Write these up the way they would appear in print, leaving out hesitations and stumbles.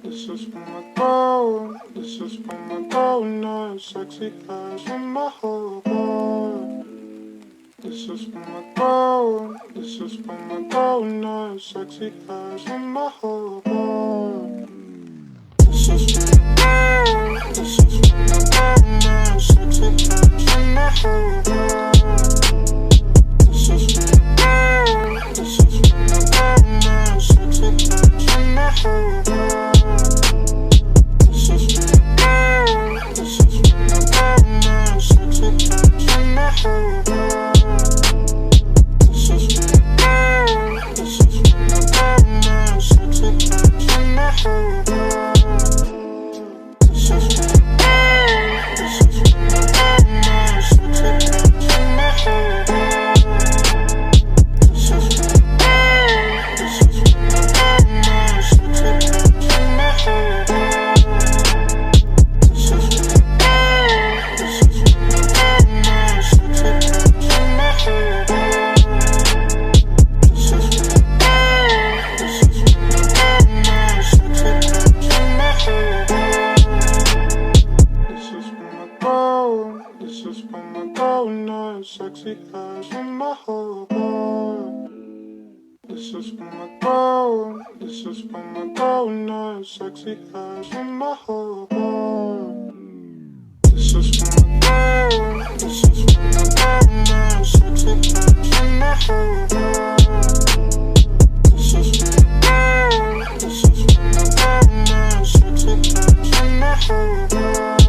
This is for my girl, this is for my girl now. Sexy eyes from my whole heart. This is for my girl, this is for my girl now. Sexy eyes from my whole heart. This is for my girl, this is for my girl now. Sexy eyes from my whole heart. This is for my girl, this is for my girl now. Sexy eyes from my whole heart. girl. This is for my girl in the sexy eyes from my whole heart. This is for my girl. This is for my girl in the sexy eyes from my whole heart. This is for my girl. This is for my girl in the sexy eyes from my whole heart.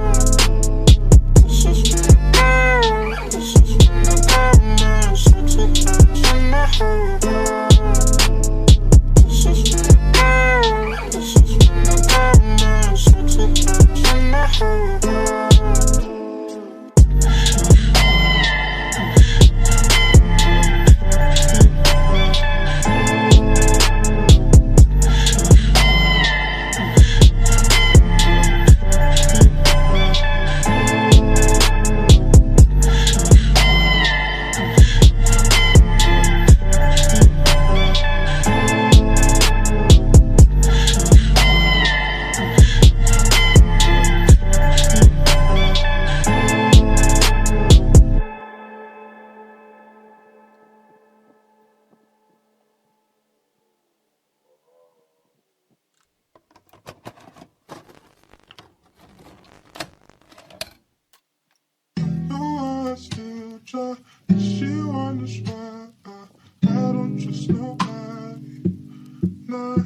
This is for my girl. This is for my girl in the sexy eyes from my whole heart. This is for my girl. This is for my girl in the sexy eyes from my whole heart. No, I still try, but she wonders why I don't trust nobody. Not